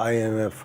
IMF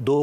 2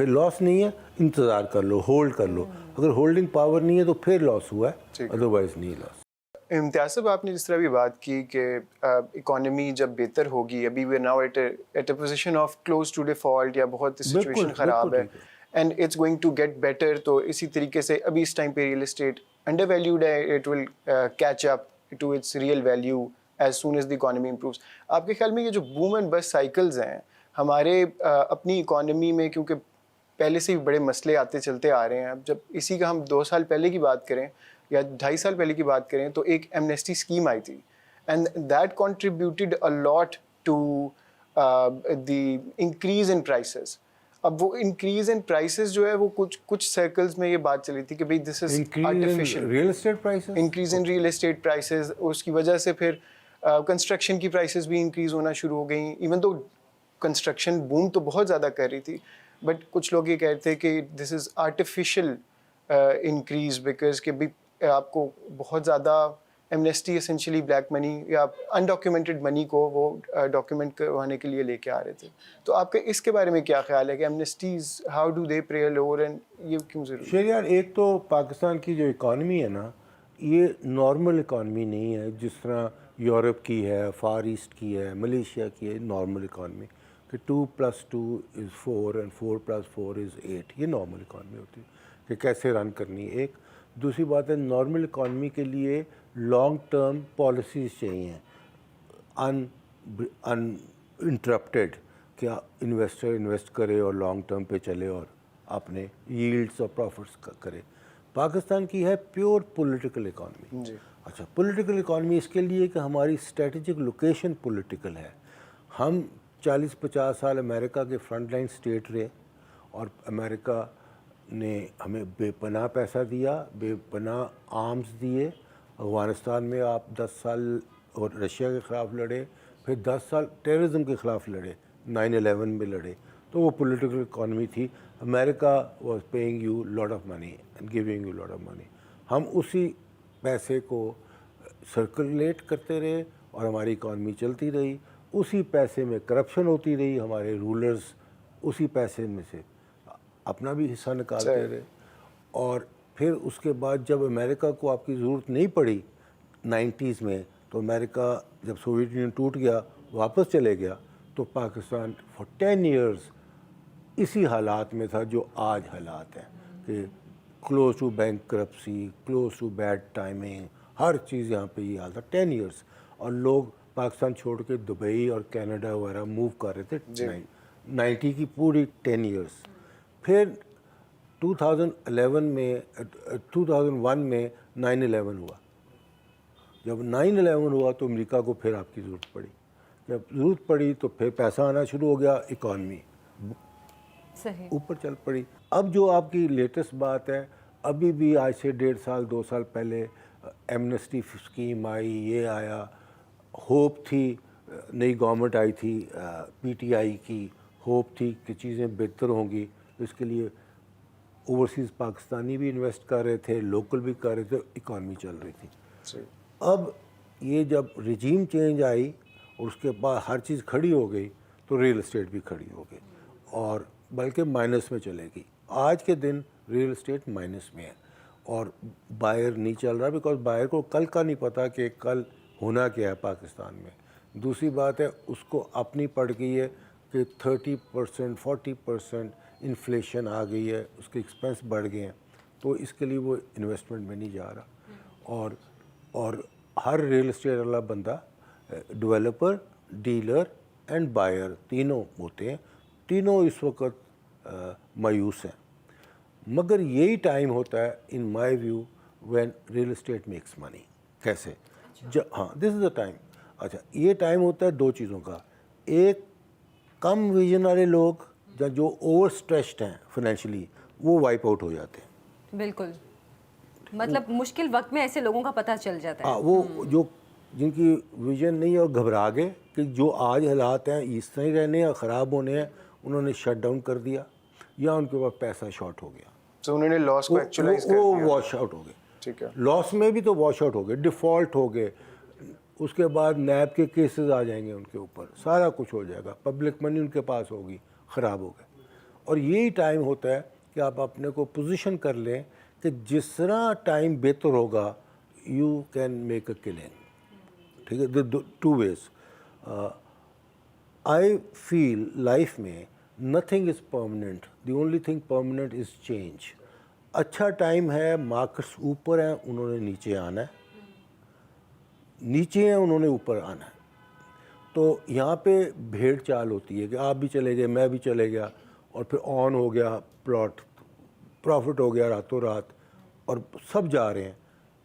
پھر لاس نہیں ہے انتظار کر لو, ہولڈ کر لو. اگر ہولڈنگ پاور نہیں ہے تو پھر لاس ہوا ہے, ادروائز نہیں لاس. امتیاز صاحب آپ نے جس طرح بھی بات کی کہ اکانومی جب بہتر ہوگی, ابھی we now at a position of close to default یا بہت سچویشن خراب ہے and it's going to get better, تو اسی طریقے سے ابھی اس ٹائم پہ ریئل اسٹیٹ انڈر ویلیوڈ ہے, it will catch up to its real value as soon as the economy improves. آپ کے خیال میں یہ جو بوم اینڈ بس سائیکلز ہیں ہمارے اپنی اکانومی میں, کیونکہ پہلے سے ہی بڑے مسئلے آتے چلتے آ رہے ہیں, اب جب اسی کا ہم 2 سال پہلے کی بات کریں یا 2.5 سال پہلے کی بات کریں تو ایک ایمنیسٹی اسکیم آئی تھی and that contributed a lot to the increase in prices. اب وہ انکریز ان پرائسز جو ہے وہ کچھ سرکلز میں یہ بات چلی تھی کہ بھائی this is artificial real estate prices, increase in real estate prices, اس کی وجہ سے پھر کنسٹرکشن کی پرائسز بھی انکریز ہونا شروع ہو گئیں, ایون تو کنسٹرکشن بوم تو بہت زیادہ کر رہی تھی, بٹ کچھ لوگ یہ کہتے ہیں کہ دس از آرٹیفیشل انکریز بیکاز کہ بھی آپ کو بہت زیادہ ایمنیسٹی اسینشلی بلیک منی یا انڈاکیومنٹڈ منی کو وہ ڈاکیومنٹ کروانے کے لیے لے کے آ رہے تھے. تو آپ کا اس کے بارے میں کیا خیال ہے کہ amnesties how do they play a role and یہ کیوں ضروری ہے؟ شیر یار, ایک تو پاکستان کی جو اکانومی ہے نا, یہ نارمل اکانومی نہیں ہے جس طرح یورپ کی ہے, فار ایسٹ کی ہے, ملیشیا کی ہے. نارمل اکانومی کہ 2+2=4 اینڈ 4+4=8, یہ نارمل اکانومی ہوتی ہے کہ کیسے رن کرنی ہے. ایک دوسری بات ہے, نارمل اکانومی کے لیے لانگ ٹرم پالیسیز چاہیے ان انٹرپٹیڈ, کیا انویسٹر انویسٹ کرے اور لانگ ٹرم پہ چلے اور اپنے ییلڈس اور پروفٹس کرے. پاکستان کی ہے پیور پولیٹیکل اکانومی. جی اچھا, پولیٹیکل اکانومی اس کے لیے کہ ہماری اسٹریٹجک لوکیشن پولیٹیکل ہے. ہم 40-50 سال امریکہ کے فرنٹ لائن اسٹیٹ رہے اور امریکہ نے ہمیں بے پناہ پیسہ دیا, بے پناہ آرمز دیے. افغانستان میں آپ 10 سال اور رشیا کے خلاف لڑے, پھر 10 سال ٹیررزم کے خلاف لڑے, 9/11 میں لڑے. تو وہ پولیٹیکل اکانومی تھی. America was paying you lot of money and giving you lot of money. ہم اسی پیسے کو سرکولیٹ کرتے رہے اور ہماری اکانومی چلتی رہی. اسی پیسے میں کرپشن ہوتی رہی, ہمارے رولرز اسی پیسے میں سے اپنا بھی حصہ نکالتے رہے. اور پھر اس کے بعد جب امریکہ کو آپ کی ضرورت نہیں پڑی 90s میں, تو امریکہ جب سوویت یونین ٹوٹ گیا واپس چلے گیا, تو پاکستان فار 10 ایئرز اسی حالات میں تھا جو آج حالات ہیں کہ close to bankruptcy, close to bad timing, ہر چیز یہاں پہ یہ حال تھا 10 ایئرز. اور لوگ پاکستان چھوڑ کے دبئی اور کینیڈا وغیرہ موو کر رہے تھے 90 کی پوری 10 ایئرز. پھر 2001 میں 9/11 ہوا. جب 9/11 ہوا تو امریکہ کو پھر آپ کی ضرورت پڑی. جب ضرورت پڑی تو پھر پیسہ آنا شروع ہو گیا, اکانومی صحیح اوپر چل پڑی. اب جو آپ کی لیٹسٹ بات ہے, ابھی بھی آج سے 1.5 سال 2 سال پہلے ایمنسٹی اسکیم آئی, یہ آیا, ہوپ تھی, نئی گورنمنٹ آئی تھی PTI کی, ہوپ تھی کہ چیزیں بہتر ہوں گی. اس کے لیے اوورسیز پاکستانی بھی انویسٹ کر رہے تھے, لوکل بھی کر رہے تھے, اکانومی چل رہی تھی. اب یہ جب رجیم چینج آئی اور اس کے بعد ہر چیز کھڑی ہو گئی, تو ریئل اسٹیٹ بھی کھڑی ہو گئی اور بلکہ مائنس میں چلے گی. آج کے دن ریئل اسٹیٹ مائنس میں ہے اور بائر نہیں چل رہا, بیکاز بائر کو کل کا نہیں پتہ کہ کل ہونا کیا ہے پاکستان میں. دوسری بات ہے, اس کو اپنی پڑ گئی ہے کہ 30% 40% انفلیشن آ گئی ہے, اس کے ایکسپینس بڑھ گئے ہیں, تو اس کے لیے وہ انویسٹمنٹ میں نہیں جا رہا. اور ہر ریئل اسٹیٹ والا بندہ ڈیولپر, ڈیلر اینڈ بائر تینوں ہوتے ہیں, تینوں اس وقت مایوس ہیں. مگر یہی ٹائم ہوتا ہے in my view when real estate makes money. کیسے؟ ہاں, دس از دا ٹائم. اچھا, یہ ٹائم ہوتا ہے 2 چیزوں کا. ایک, کم ویژن والے لوگ جو اوور اسٹریچڈ ہیں فائنینشلی, وہ وائپ آؤٹ ہو جاتے ہیں. بالکل, مطلب مشکل وقت میں ایسے لوگوں کا پتہ چل جاتا ہے. ہاں, وہ جو جن کی ویژن نہیں ہے اور گھبرا گئے کہ جو آج حالات ہیں اس طرح ہی رہنے ہیں, خراب ہونے ہیں, انہوں نے شٹ ڈاؤن کر دیا یا ان کے پاس پیسہ شارٹ ہو گیا, تو انہوں نے لاس کو ایکچولائز کر وہ دیا, واش آؤٹ ہو گئے. ٹھیک ہے, لاس میں بھی تو واش آؤٹ ہو گئے, ڈیفالٹ ہو گئے. اس کے بعد نیب کے کیسز آ جائیں گے ان کے اوپر, سارا کچھ ہو جائے گا, پبلک منی ان کے پاس ہوگی, خراب ہو گئے. اور یہی ٹائم ہوتا ہے کہ آپ اپنے کو پوزیشن کر لیں کہ جس طرح ٹائم بہتر ہوگا you can make a killing. ٹھیک ہے, two ways. I feel life میں nothing is permanent, the only thing permanent is change. اچھا ٹائم ہے, مارکیٹس اوپر ہیں, انہوں نے نیچے آنا ہے, نیچے ہیں انہوں نے اوپر آنا ہے. تو یہاں پہ بھیڑ چال ہوتی ہے کہ آپ بھی چلے گئے, میں بھی چلے گیا, اور پھر آن ہو گیا پلاٹ, پروفٹ ہو گیا راتوں رات, اور سب جا رہے ہیں.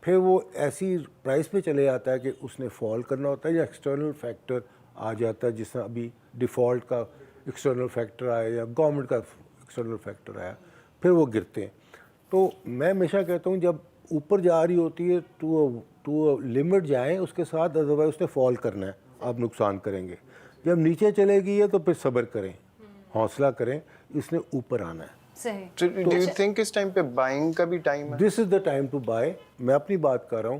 پھر وہ ایسی پرائس پہ چلے جاتا ہے کہ اس نے فال کرنا ہوتا ہے, یا ایکسٹرنل فیکٹر آ جاتا ہے, جس طرح ابھی ڈیفالٹ کا ایکسٹرنل فیکٹر آیا یا گورنمنٹ کا ایکسٹرنل فیکٹر آیا, پھر وہ گرتے ہیں. تو میں ہمیشہ کہتا ہوں جب اوپر جا رہی ہوتی ہے ٹو لمٹ جائیں اس کے ساتھ, ادروائز اس نے فال کرنا ہے, آپ نقصان کریں گے. جب نیچے چلے گی ہے تو پھر صبر کریں, حوصلہ کریں, اس نے اوپر آنا ہے. صحیح. ڈو یو تھنک اس ٹائم پہ بائنگ کا بھی ٹائم ہے؟ This is the time to buy. میں اپنی بات کر رہا ہوں,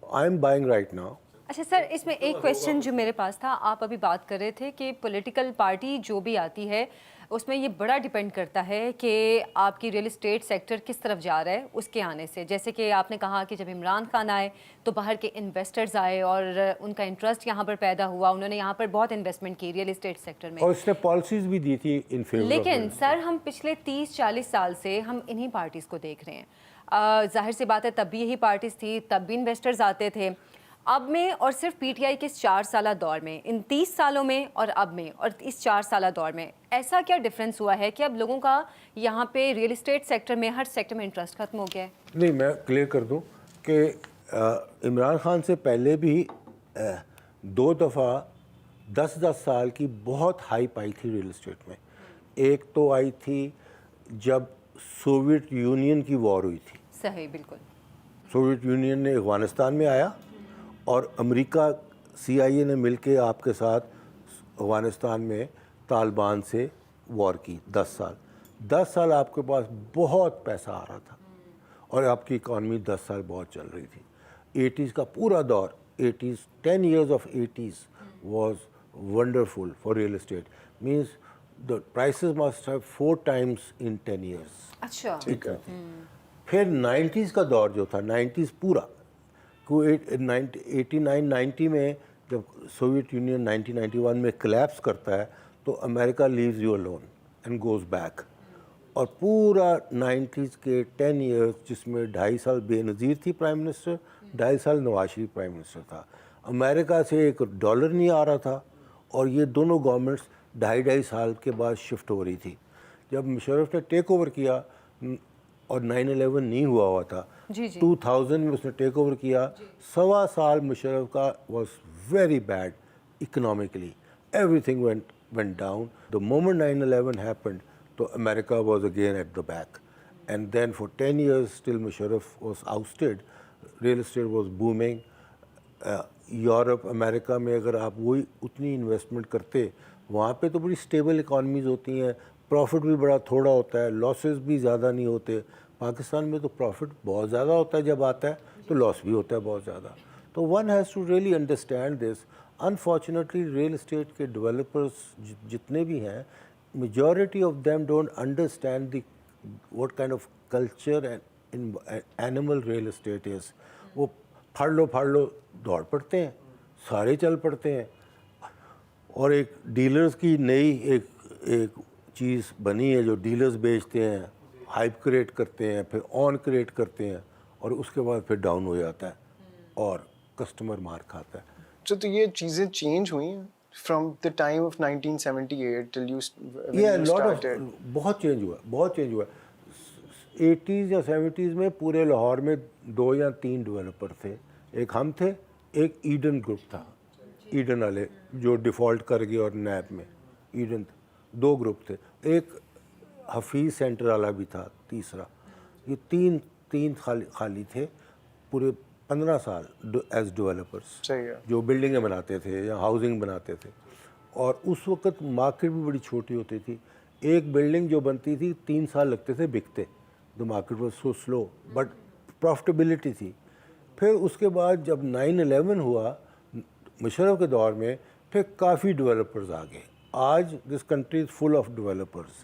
I am buying right now. اچھا سر, اس میں ایک کویشچن جو میرے پاس تھا, آپ ابھی بات کر رہے تھے کہ پولیٹیکل پارٹی جو بھی آتی ہے اس میں یہ بڑا ڈیپینڈ کرتا ہے کہ آپ کی ریئل اسٹیٹ سیکٹر کس طرف جا رہا ہے اس کے آنے سے. جیسے کہ آپ نے کہا کہ جب عمران خان آئے تو باہر کے انویسٹرز آئے اور ان کا انٹرسٹ یہاں پر پیدا ہوا, انہوں نے یہاں پر بہت انویسٹمنٹ کی ریئل اسٹیٹ سیکٹر میں, اور اس نے پالیسیز بھی دی تھی ان فیور. لیکن سر ہم پچھلے 30-40 سال سے ہم انہی پارٹیز کو دیکھ رہے ہیں. ظاہر سی بات ہے تب بھی یہی پارٹیز تھی, تب بھی انویسٹرز آتے تھے. اب میں اور صرف پی ٹی آئی کے اس 4 سالہ دور میں, ان 30 سالوں میں اور اب میں اور اس 4 سالہ دور میں ایسا کیا ڈفرینس ہوا ہے کہ اب لوگوں کا یہاں پہ ریئل اسٹیٹ سیکٹر میں ہر سیکٹر میں انٹرسٹ ختم ہو گیا ہے؟ نہیں, میں کلیئر کر دوں کہ عمران خان سے پہلے بھی 2 دفعہ 10 سال کی بہت ہائپ آئی تھی ریئل اسٹیٹ میں. ایک تو آئی تھی جب سوویت یونین کی وار ہوئی تھی. صحیح, بالکل. سوویت یونین نے افغانستان میں آیا اور امریکہ سی آئی اے نے مل کے آپ کے ساتھ افغانستان میں طالبان سے وار کی. 10 سال آپ کے پاس بہت پیسہ آ رہا تھا اور آپ کی اکانومی 10 سال بہت چل رہی تھی. 80s کا پورا دور, 10 years of 80s was wonderful for real estate. Means the prices must have 4 times in 10 years. اچھا. ٹھیک ہے. پھر 90s کا دور جو تھا, 90s پورا, 89-90 میں جب سوویت یونین 1991 میں کلیپس کرتا ہے تو America leaves you alone and goes back. اور پورا 90s کے 10 years جس میں 2.5 سال بے نظیر تھی پرائم منسٹر, 2.5 سال نواز شریف پرائم منسٹر تھا. امریکہ سے $1 نہیں آ رہا تھا, اور یہ دونوں گورنمنٹس 2.5 سال کے بعد شفٹ ہو رہی تھی. جب مشرف نے ٹیک اوور کیا اور 9/11 نہیں ہوا تھا, 2000 میں اس نے ٹیک اوور کیا, 1.25 سال مشرف کا was very bad economically. Every thing went down. The moment 9/11 happened, تو America was again at the back. And then for 10 years still Musharraf was ousted. Real estate was booming. Europe, America میں اگر آپ وہی اتنی investment کرتے, وہاں پہ تو بڑی اسٹیبل اکانومیز ہوتی ہیں, پروفٹ بھی بڑا تھوڑا ہوتا ہے, لاسز بھی زیادہ نہیں ہوتے. پاکستان میں تو پروفٹ بہت زیادہ ہوتا ہے, جب آتا ہے تو لاس بھی ہوتا ہے بہت زیادہ. تو one has to really understand this. Unfortunately real estate کے ڈیولپرس جتنے بھی ہیں, majority of them don't understand the what kind of culture and animal real estate is. وہ پھاڑ لو دوڑ پڑتے ہیں, سارے چل پڑتے ہیں. اور ایک ڈیلرز کی نئی ایک چیز بنی ہے جو ڈیلرز بیچتے ہیں, ہائپ کریٹ کرتے ہیں, پھر آن کریٹ کرتے ہیں, اور اس کے بعد پھر ڈاؤن ہو جاتا ہے اور کسٹمر مار کھاتا ہے. تو یہ چیزیں چینج ہوئی ہیں from the time of 1978 till you started. بہت چینج ہوا. 80s یا 70s میں پورے لاہور میں 2 یا 3 ڈیولپر تھے. ایک ہم تھے, ایک ایڈن گروپ تھا, ایڈن والے جو ڈیفالٹ کر گئے, اور نیب میں ایڈن 2 گروپ تھے. ایک حفیظ سینٹر والا بھی تھا تیسرا. یہ تین خالی تھے پورے 15 سال ایز ڈیولپرس, جو بلڈنگیں بناتے تھے یا ہاؤسنگ بناتے تھے. اور اس وقت مارکیٹ بھی بڑی چھوٹی ہوتی تھی. ایک بلڈنگ جو بنتی تھی 3 سال لگتے تھے بکتے. The market was so slow but profitability تھی. پھر اس کے بعد جب 9/11 ہوا مشرف کے دور میں, پھر کافی ڈیولپرز آ گئے. آج this country is full of developers.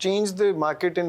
change the market in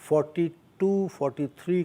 42-43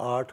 8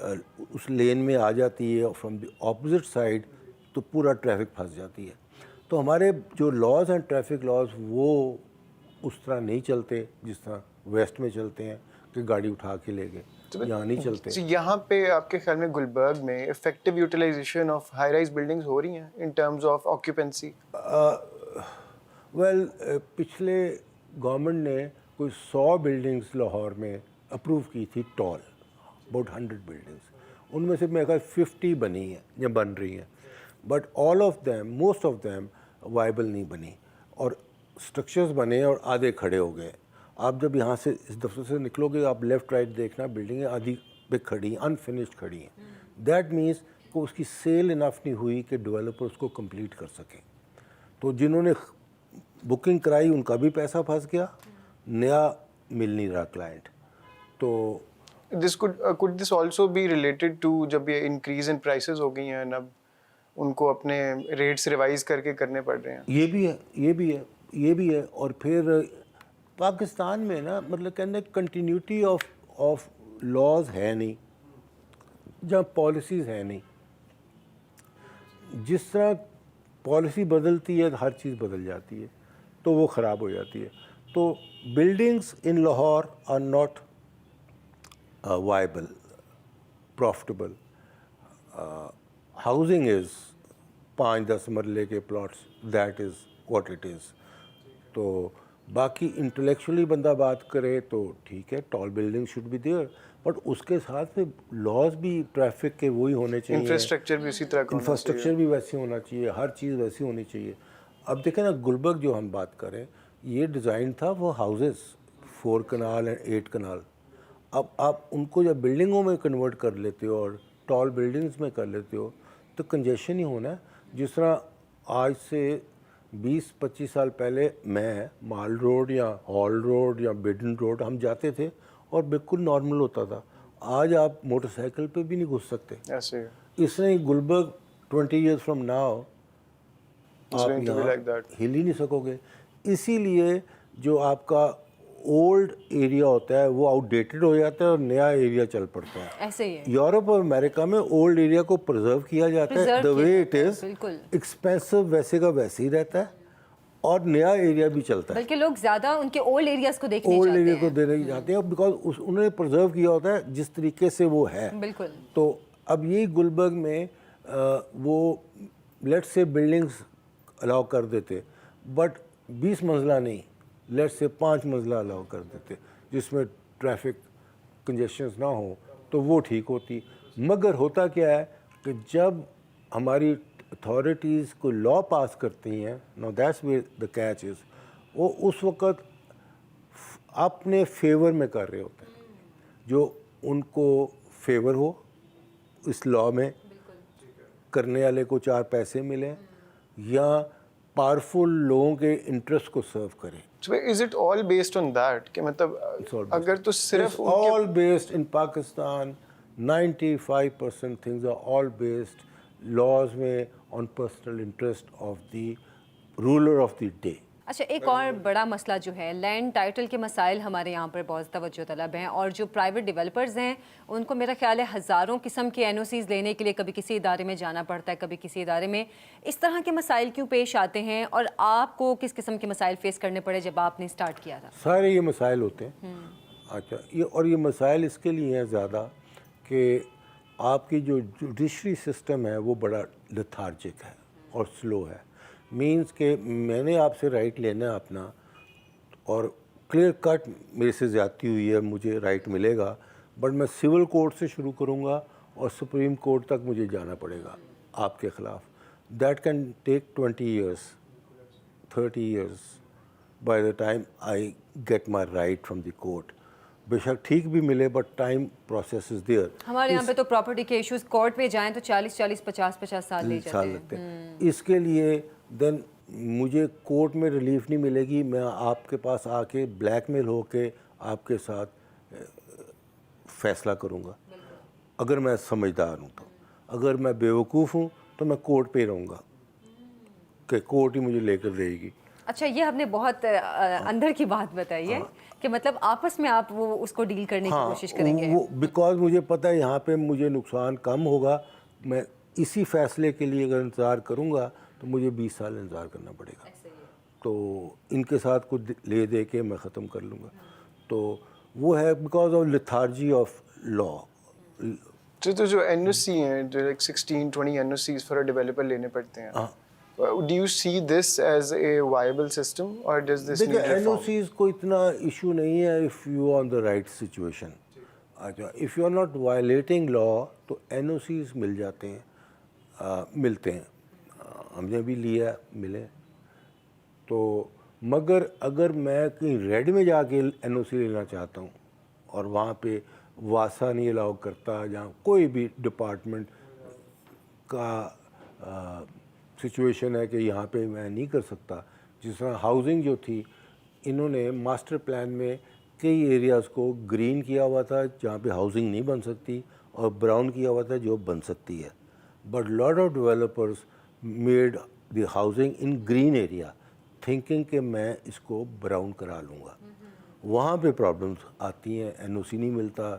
اس لین میں آ جاتی ہے فرام دی اپوزٹ سائڈ تو پورا ٹریفک پھنس جاتی ہے. تو ہمارے جو لاز ہیں ٹریفک لاز وہ اس طرح نہیں چلتے جس طرح ویسٹ میں چلتے ہیں کہ گاڑی اٹھا کے لے گئے, یہاں نہیں چلتے. یہاں پہ آپ کے خیال میں گلبرگ میں effective utilisation of high rise buildings ہو رہی ہیں in terms of occupancy? Well پچھلے گورنمنٹ نے کوئی 100 بلڈنگس لاہور میں اپروو کی تھی ٹال, اباؤٹ 100 بلڈنگس. ان میں سے میرے خیال 50 بنی ہیں یا بن رہی ہیں, but all of them most of them viable نہیں بنی, اور اسٹرکچرز بنے اور آدھے کھڑے ہو گئے. آپ جب یہاں سے اس دفتر سے نکلو گے آپ لیفٹ رائٹ دیکھنا بلڈنگیں آدھی پہ کھڑی ہیں, انفنشڈ کھڑی ہیں. دیٹ مینس کہ اس کی سیل انف نہیں ہوئی کہ ڈیولپر اس کو کمپلیٹ کر سکیں. تو جنہوں نے بکنگ کرائی ان کا بھی پیسہ پھنس گیا, نیا مل نہیں رہا کلائنٹ. تو دس could this also be related to جب یہ انکریز ان پرائسز ہو گئی ہیں اب ان کو اپنے ریٹس ریوائز کر کے کرنے پڑ رہے ہیں؟ یہ بھی ہے, یہ بھی ہے, یہ بھی ہے. اور پھر پاکستان میں نا مطلب کہنے کنٹینیوٹی آف لاز ہے نہیں, جہاں پالیسیز ہے نہیں. جس طرح پالیسی بدلتی ہے ہر چیز بدل جاتی ہے تو وہ خراب ہو جاتی ہے. تو buildings in Lahore are not viable, profitable. Housing is 5-10 مرلے کے plots, that is what it is. تو باقی انٹلیکچولی بندہ بات کرے تو ٹھیک ہے, tall building should be there, but اس کے ساتھ پھر لاز بھی ٹریفک کے وہی ہونے چاہیے, انفراسٹرکچر بھی اسی طرح کا ہونا چاہیے, انفراسٹرکچر بھی ویسے ہونا چاہیے, ہر چیز ویسی ہونی چاہیے. اب دیکھیں نا گلبرگ جو ہم بات کریں یہ ڈیزائن تھا وہ ہاؤزز 4 کنال اینڈ 8 کنال. اب آپ ان کو جب بلڈنگوں میں کنورٹ کر لیتے ہو اور ٹال بلڈنگز میں کر لیتے ہو تو کنجیشن ہی ہونا ہے. جس طرح آج سے 20-25 سال پہلے میں مال روڈ یا ہال روڈ یا بیڈن روڈ ہم جاتے تھے اور بالکل نارمل ہوتا تھا. آج آپ موٹر سائیکل پہ بھی نہیں گھس سکتے. ایسے اس نے گلبرگ 20 ایئرس فرام ناؤ آپ یہاں ہل ہی نہیں سکو گے. اسی لیے جو آپ کا اولڈ ایریا ہوتا ہے وہ آؤٹ ڈیٹڈ ہو جاتا ہے اور نیا ایریا چل پڑتا ہے. ایسے ہی ہے یورپ اور امریکہ میں اولڈ ایریا کو پرزرو کیا جاتا ہے, دا وے اٹ از, بالکل ایکسپینسو ویسے کا ویسے ہی رہتا ہے اور نیا ایریا بھی چلتا ہے. بلکہ لوگ زیادہ ان کے اولڈ ایریاز کو دیکھنے اولڈ جاتے ایریا ہیں, کو دینے جاتے ہیں بیکاز انہوں نے پرزرو کیا ہوتا ہے جس طریقے سے وہ ہے. بالکل. تو اب یہی گلبرگ میں وہ لیٹ سے بلڈنگس الاؤ کر دیتے بٹ 20 منزلہ نہیں, لیٹ سے 5 منزلہ الاؤ کر دیتے جس میں ٹریفک کنجیشنز نہ ہوں تو وہ ٹھیک ہوتی. مگر ہوتا کیا ہے کہ جب ہماری اتھارٹیز کو لا پاس کرتی ہیں, نو دیٹس ویئر دا کیچ از, وہ اس وقت اپنے فیور میں کر رہے ہوتے ہیں, جو ان کو فیور ہو اس لا میں کرنے والے کو 4 پیسے ملیں یا پاورفل لوگوں کے انٹرسٹ کو سرو کریں. Is it all based on that کہ مطلب اگر تو صرف all based in Pakistan 95% things are all based laws میں on personal interest of the ruler of the day. اچھا ایک اور بڑا مسئلہ جو ہے لینڈ ٹائٹل کے مسائل ہمارے یہاں پر بہت توجہ طلب ہیں, اور جو پرائیویٹ ڈیولپرز ہیں ان کو میرا خیال ہے ہزاروں قسم کے NOCs لینے کے لیے کبھی کسی ادارے میں جانا پڑتا ہے, کبھی کسی ادارے میں. اس طرح کے مسائل کیوں پیش آتے ہیں اور آپ کو کس قسم کے مسائل فیس کرنے پڑے جب آپ نے اسٹارٹ کیا تھا؟ سارے یہ مسائل ہوتے ہیں. اچھا یہ مسائل اس کے لیے ہیں زیادہ کہ آپ کی جو جوڈیشری سسٹم ہے وہ بڑا لیتھارجک ہے اور سلو ہے. مینس کہ میں نے آپ سے رائٹ لینا ہے اپنا اور کلیئر کٹ میرے سے زیادتی ہوئی ہے مجھے رائٹ ملے گا, بٹ میں سول کورٹ سے شروع کروں گا اور سپریم کورٹ تک مجھے جانا پڑے گا آپ کے خلاف. That can take 20 years 30 years by the time I get my right from the court. بے شک ٹھیک بھی ملے but time process is there. ہمارے یہاں پہ تو پراپرٹی کے ایشوز کورٹ میں جائیں تو 40 50 سال لے جاتے ہیں. اس کے لیے دین مجھے کورٹ میں ریلیف نہیں ملے گی, میں آپ کے پاس آ کے بلیک میل ہو کے آپ کے ساتھ فیصلہ کروں گا اگر میں سمجھدار ہوں تو. اگر میں بیوقوف ہوں تو میں کورٹ پہ رہوں گا کہ کورٹ ہی مجھے لے کر دے گی. اچھا یہ ہم نے بہت اندر کی بات بتائی ہے کہ مطلب آپس میں آپ وہ اس کو ڈیل کرنے کی کوشش کریں گے. وہ بیکاز مجھے پتہ ہے یہاں پہ مجھے نقصان کم ہوگا. میں اسی فیصلے کے لیے اگر انتظار کروں گا تو مجھے 20 سال انتظار کرنا پڑے گا. تو ان کے ساتھ کچھ لے دے کے میں ختم کر لوں گا. تو وہ ہے because of lethargy of law. تو جو این او سی ہیں جو 16-20 N O Cs for developer لینے پڑتے ہیں, do you see this as a viable system or does this need دیکھیں این او reform? سیز کو اتنا ایشو نہیں ہے if you on the right situation. اچھا if you are not violating law تو این او سیز مل جاتے ہیں, ملتے ہیں. ہم نے بھی لیا ملے. تو مگر اگر میں کہیں ریڈ میں جا کے این او سی لینا چاہتا ہوں اور وہاں پہ واسا نہیں الاؤ کرتا, جہاں کوئی بھی ڈپارٹمنٹ کا سچویشن ہے کہ یہاں پہ میں نہیں کر سکتا. جس طرح ہاؤسنگ جو تھی انہوں نے ماسٹر پلان میں کئی ایریاز کو گرین کیا ہوا تھا جہاں پہ ہاؤسنگ نہیں بن سکتی اور براؤن کیا ہوا تھا جو بن سکتی ہے. But lot of developers made the housing in green area thinking کہ میں اس کو براؤن کرا لوں گا. وہاں پہ پرابلمس آتی ہیں, این او سی نہیں ملتا,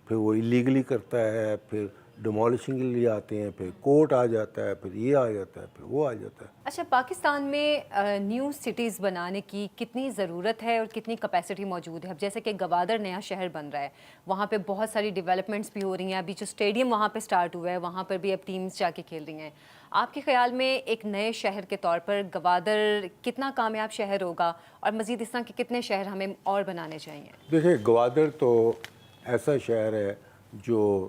پھر وہ ایلیگلی کرتا ہے, پھر ڈیمالشنگ کے لیے آتے ہیں, پھر کورٹ آ جاتا ہے, پھر یہ آ جاتا ہے, پھر وہ آ جاتا ہے. اچھا پاکستان میں نیو سٹیز بنانے کی کتنی ضرورت ہے اور کتنی کیپیسٹی موجود ہے؟ اب جیسے کہ گوادر نیا شہر بن رہا ہے, وہاں پہ بہت ساری ڈیولپمنٹس بھی ہو رہی ہیں, ابھی جو اسٹیڈیم وہاں پہ سٹارٹ ہوا ہے وہاں پر بھی اب ٹیمز جا کے کھیل رہی ہیں. آپ کے خیال میں ایک نئے شہر کے طور پر گوادر کتنا کامیاب شہر ہوگا اور مزید اس طرح کے کتنے شہر ہمیں اور بنانے چاہیے؟ دیکھیں گوادر تو ایسا شہر ہے جو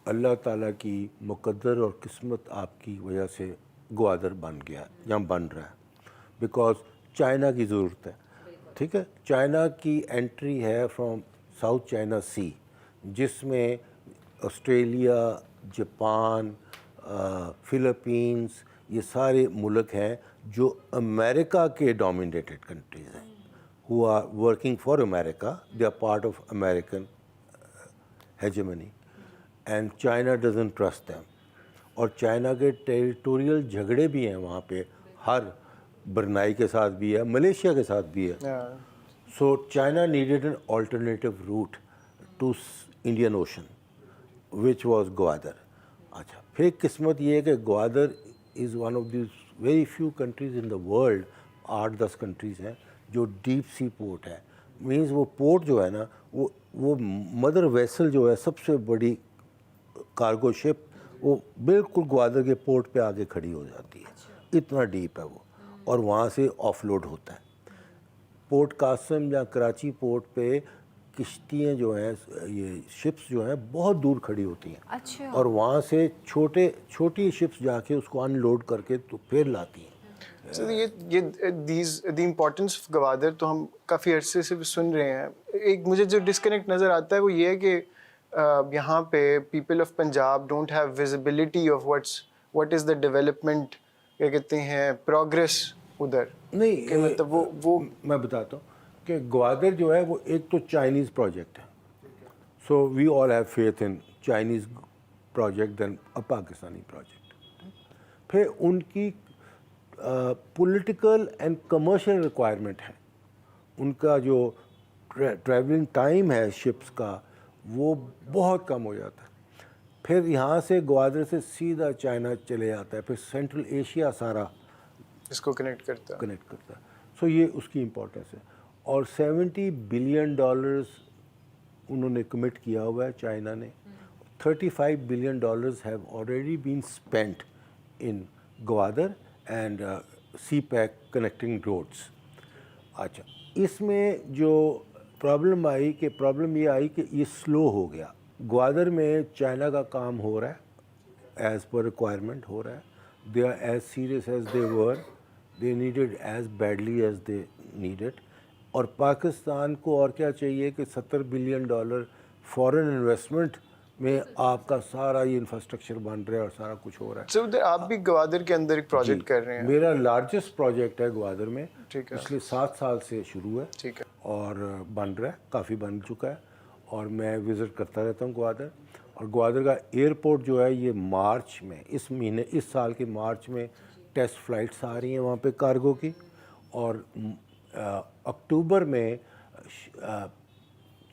اللہ تعالیٰ کی مقدر اور قسمت آپ کی وجہ سے گوادر بن گیا یا بن رہا ہے. بیکاز چائنا کی ضرورت ہے. ٹھیک ہے, چائنا کی انٹری ہے فرام ساؤتھ چائنا سی جس میں آسٹریلیا, جاپان, فلپینس یہ سارے ملک ہیں جو امریکہ کے ڈومینیٹڈ کنٹریز ہیں. who are working for America, they are part of American hegemony and China doesn't trust them. اور چائنا کے ٹیریٹوریل جھگڑے بھی ہیں وہاں پہ, ہر برنائی کے ساتھ بھی ہے, ملیشیا کے ساتھ بھی ہے. So China needed an alternative route to Indian Ocean which was Gwadar. اچھا پھر قسمت یہ ہے کہ Gwadar is one of the very few countries in the world, 8-10 countries ہیں جو ڈیپ سی پورٹ ہے. مینز وہ پورٹ جو ہے نا وہ مدر ویسل جو ہے سب سے بڑی کارگو شپ وہ بالکل گوادر کے پورٹ پہ آگے کھڑی ہو جاتی ہے. اتنا ڈیپ ہے وہ, اور وہاں سے آف لوڈ ہوتا ہے. پورٹ قاسم یا کراچی پورٹ پہ کشتیاں جو ہیں, یہ شپس جو ہیں بہت دور کھڑی ہوتی ہیں. اچھا. اور وہاں سے چھوٹی شپس جا کے اس کو ان لوڈ کر کے تو پھر لاتی ہیں. دی امپورٹنس آف گوادر تو ہم کافی عرصے سے سن رہے ہیں. ایک مجھے جو ڈسکنیکٹ نظر آتا ہے وہ یہ ہے کہ یہاں پہ people of Punjab don't have visibility of what is the development, کیا کہتے ہیں, پروگریس ادھر. نہیں کہ مطلب وہ میں بتاتا ہوں کہ گوادر جو ہے وہ ایک تو چائنیز پروجیکٹ ہے. So we all have faith in Chinese project than a Pakistani project. پھر ان کی پولیٹیکل اینڈ کمرشل ریکوائرمنٹ ہے. ان کا جو ٹریولنگ ٹائم ہے شپس کا وہ بہت کم ہو جاتا ہے. پھر یہاں سے گوادر سے سیدھا چائنا چلے جاتا ہے, پھر سینٹرل ایشیا سارا اس کو کنیکٹ کرتا ہے. سو یہ اس کی امپورٹنس ہے. اور $70 بلین انہوں نے کمٹ کیا ہوا ہے چائنا نے. $35 billion have already been spent in Gwadar and CPEC connecting roads. اچھا اس میں جو پرابلم یہ آئی کہ یہ سلو ہو گیا. گوادر میں چائنا کا کام ہو رہا ہے ایز پر ریکوائرمنٹ ہو رہا ہے. They are as serious as they were, they needed as badly as they needed. اور پاکستان کو اور کیا چاہیے کہ $70 بلین فارن انویسٹمنٹ میں آپ کا سارا یہ انفراسٹرکچر بن رہا ہے اور سارا کچھ ہو رہا ہے. سو آپ بھی گوادر کے اندر ایک پروجیکٹ کر رہے ہیں. میرا لارجسٹ پروجیکٹ ہے گوادر میں, پچھلے 7 سال سے شروع ہے. ٹھیک ہے. اور بن رہا ہے, کافی بن چکا ہے, اور میں وزٹ کرتا رہتا ہوں گوادر. اور گوادر کا ایئرپورٹ جو ہے یہ مارچ میں اس سال کے مارچ میں ٹیسٹ فلائٹس آ رہی ہیں وہاں پہ کارگو کی, اور اکتوبر میں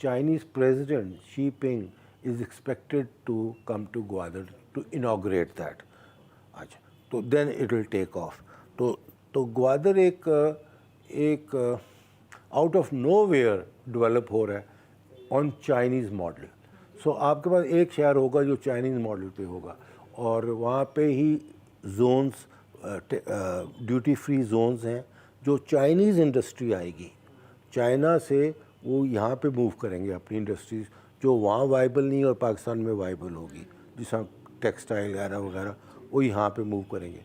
Chinese President Xi Jinping is expected to come to Gwadar to inaugurate that. اچھا تو then it will take off. تو گوادر ایک out of nowhere develop ہو رہا ہے آن چائنیز ماڈل. سو آپ کے پاس ایک شہر ہوگا جو چائنیز ماڈل پہ ہوگا اور وہاں پہ ہی زونز ڈیوٹی فری زونز ہیں جو چائنیز انڈسٹری آئے گی چائنا سے وہ یہاں پہ موو کریں گے اپنی انڈسٹریز جو وہاں وائبل نہیں اور پاکستان میں وائبل ہوگی جس طرح ٹیکسٹائل وغیرہ وہ یہاں پہ موو کریں گے.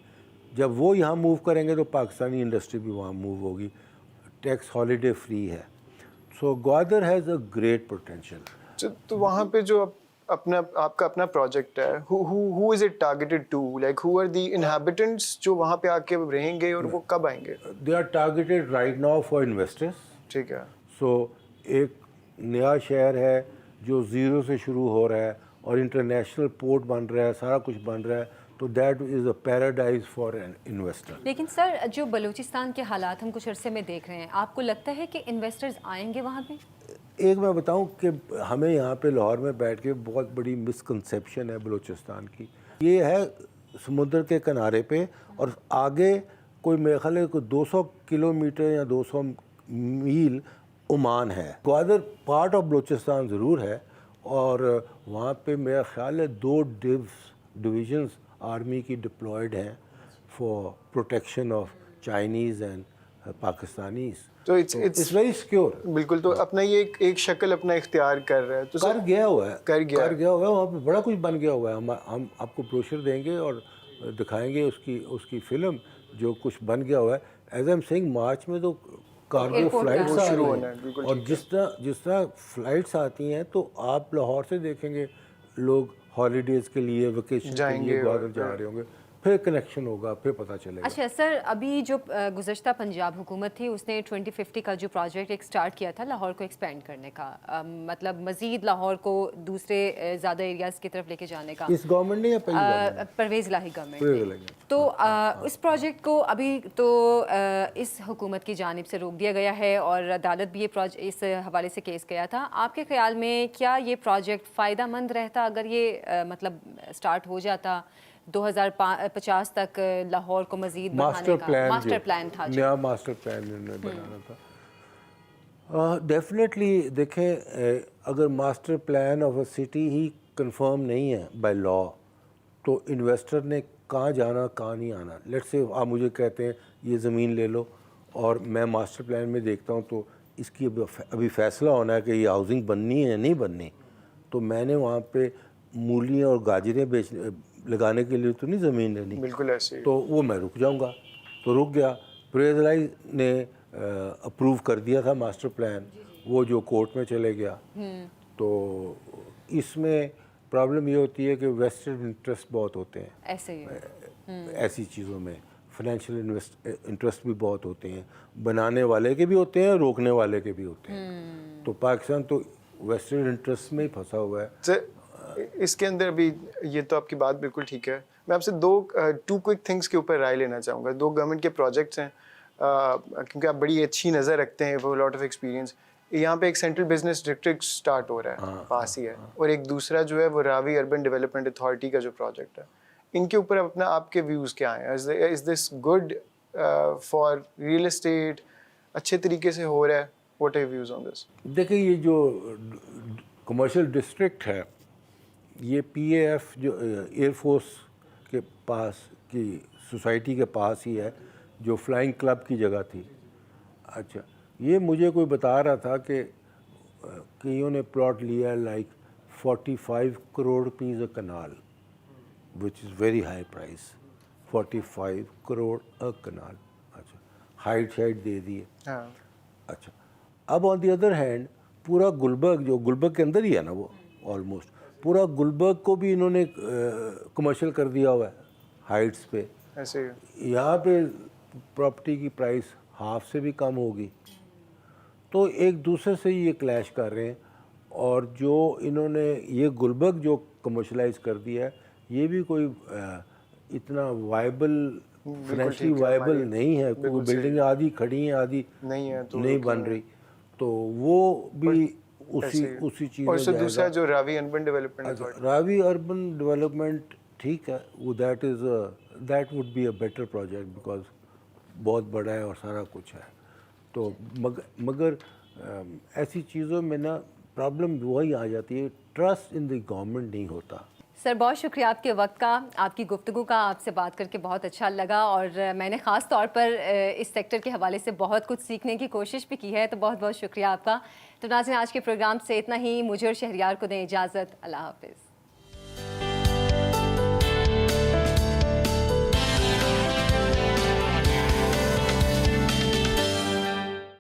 جب وہ یہاں موو کریں گے تو پاکستانی انڈسٹری بھی وہاں موو ہوگی. ٹیکس ہالیڈے فری ہے. So Gwadar has a great potential. تو وہاں پہ جو آپ کا اپنا پروجیکٹ ہے who is it targeted to, like who are the inhabitants جو وہاں پہ آ کے رہیں گے اور وہ کب آئیں گے؟ They are targeted right now for investors. ٹھیک ہے. سو ایک نیا شہر ہے جو زیرو سے شروع ہو رہا ہے اور انٹرنیشنل پورٹ بن رہا ہے سارا کچھ بن رہا ہے تو that is a paradise for an investor. لیکن سر جو بلوچستان کے حالات ہم کچھ عرصے میں دیکھ رہے ہیں آپ کو لگتا ہے کہ انویسٹرز آئیں گے وہاں پہ؟ ایک میں بتاؤں کہ ہمیں یہاں پہ لاہور میں بیٹھ کے بہت بڑی مسکنسیپشن ہے بلوچستان کی. یہ ہے سمندر کے کنارے پہ اور آگے کوئی میرے خیال ہے کوئی 200 کلومیٹر یا 200 میل عمان ہے. گوادر پارٹ آف بلوچستان ضرور ہے اور وہاں پہ میرا خیال ہے 2 ڈویژنز آرمی کی ڈپلائڈ ہیں for protection of Chinese and Pakistanis. تو اٹس ویری سیکیور. بالکل. تو اپنا یہ ایک شکل اپنا اختیار کر رہا ہے. تو کر گیا ہوا ہے وہاں پہ بڑا کچھ بن گیا ہوا ہے. ہم آپ کو بروشر دیں گے اور دکھائیں گے اس کی فلم جو کچھ بن گیا ہوا ہے. ایز ایم سینگ مارچ میں تو کارگو فلائٹس آ رہی ہیں اور جس طرح فلائٹس آتی ہیں تو آپ لاہور سے دیکھیں گے لوگ ہالیڈیز کے لیے ویکیشن کے لیے گوادر جا رہے ہوں گے پھر کنیکشن ہوگا پھر پتہ چلے گا. اچھا سر ابھی جو گزشتہ پنجاب حکومت تھی اس نے 2050 کا جو پروجیکٹ ایک سٹارٹ کیا تھا لاہور کو ایکسپینڈ کرنے کا مطلب مزید لاہور کو دوسرے زیادہ ایریاز کی طرف لے کے جانے کا. اس گورنمنٹ نے یا پہلی پرویز الہی گورنمنٹ تو اس پروجیکٹ کو ابھی تو اس حکومت کی جانب سے روک دیا گیا ہے اور عدالت بھی یہ اس حوالے سے کیس گیا تھا. آپ کے خیال میں کیا یہ پروجیکٹ فائدہ مند رہتا اگر یہ مطلب سٹارٹ ہو جاتا 2050 تک لاہور کو مزید بڑھانے کا ماسٹر پلان تھا نیا ماسٹر پلان انہوں نے بنانا تھا. ڈیفینیٹلی دیکھیں اگر master plan of a city he confirm نہیں ہے بائی لا تو انویسٹر نے کہاں جانا کہاں نہیں آنا. لیٹس سے آپ مجھے کہتے ہیں یہ زمین لے لو اور میں ماسٹر پلان میں دیکھتا ہوں تو اس کی ابھی فیصلہ ہونا ہے کہ یہ ہاؤسنگ بننی ہے یا نہیں بننی تو میں نے وہاں پہ مولیاں اور گاجریں لگانے کے لیے تو نہیں زمین لینی. بالکل ایسے تو وہ میں رک جاؤں گا. تو رک گیا. پرویز الہی نے اپروو کر دیا تھا ماسٹر پلان وہ جو کورٹ میں چلے گیا. تو اس میں پرابلم یہ ہوتی ہے کہ ویسٹڈ انٹرسٹ بہت ہوتے ہیں ایسی چیزوں میں. فائنینشیل انٹرسٹ بھی بہت ہوتے ہیں. بنانے والے کے بھی ہوتے ہیں روکنے والے کے بھی ہوتے ہیں. تو پاکستان تو ویسٹڈ انٹرسٹ میں ہی پھنسا ہوا ہے. اس کے اندر بھی یہ تو آپ کی بات بالکل ٹھیک ہے. میں آپ سے 2 کوئک تھنگس کے اوپر رائے لینا چاہوں گا. 2 گورنمنٹ کے پروجیکٹس ہیں کیونکہ آپ بڑی اچھی نظر رکھتے ہیں وہ لاٹ آف ایکسپیرینس. یہاں پہ ایک سینٹرل بزنس ڈسٹرکٹ سٹارٹ ہو رہا ہے پاس ہی ہے اور ایک دوسرا جو ہے وہ راوی اربن ڈیولپمنٹ اتھارٹی کا جو پروجیکٹ ہے. ان کے اوپر آپ کے ویوز کیا ہیں؟ Is this good for real estate? اچھے طریقے سے ہو رہا ہے؟ What are views on this? دیکھیں یہ جو کمرشل ڈسٹرکٹ ہے یہ پی اے ایف جو ایئر فورس کے پاس کی سوسائٹی کے پاس ہی ہے جو فلائنگ کلب کی جگہ تھی. اچھا یہ مجھے کوئی بتا رہا تھا کہ کئیوں نے پلاٹ لیا ہے like 45 crore rupees a kanal وچ is very high price. 45 crore a kanal. اچھا ہائٹ شائٹ دے دی ہے. اچھا اب آن دی ادر ہینڈ پورا گلبرگ جو گلبرگ کے اندر ہی ہے نا وہ آلموسٹ پورا گلبرگ کو بھی انہوں نے کمرشل کر دیا ہوا ہے ہائٹس پہ. یہاں پہ پراپرٹی کی پرائس ہاف سے بھی کم ہوگی. تو ایک دوسرے سے یہ کلیش کر رہے ہیں اور جو انہوں نے یہ گلبرگ جو کمرشلائز کر دیا ہے یہ بھی کوئی اتنا وائبل فائنینشلی وائبل نہیں ہے, کیونکہ بلڈنگیں آدھی کھڑی ہیں آدھی نہیں بن رہی, تو وہ بھی اسی چیز اور دوسرا جو Ravi urban development, Ravi urban development ٹھیک ہے, وہ that would be a better project because بہت بڑا ہے اور سارا کچھ ہے. تو مگر ایسی چیزوں میں نا پرابلم وہی آ جاتی ہے, ٹرسٹ ان دی گورنمنٹ نہیں ہوتا. سر بہت شکریہ آپ کے وقت کا, آپ کی گفتگو کا, آپ سے بات کر کے بہت اچھا لگا, اور میں نے خاص طور پر اس سیکٹر کے حوالے سے بہت کچھ سیکھنے کی کوشش بھی کی ہے, تو بہت بہت شکریہ آپ کا. تو ناظرین, آج کے پروگرام سے اتنا ہی. مجھے اور شہریار کو دیں اجازت. اللہ حافظ.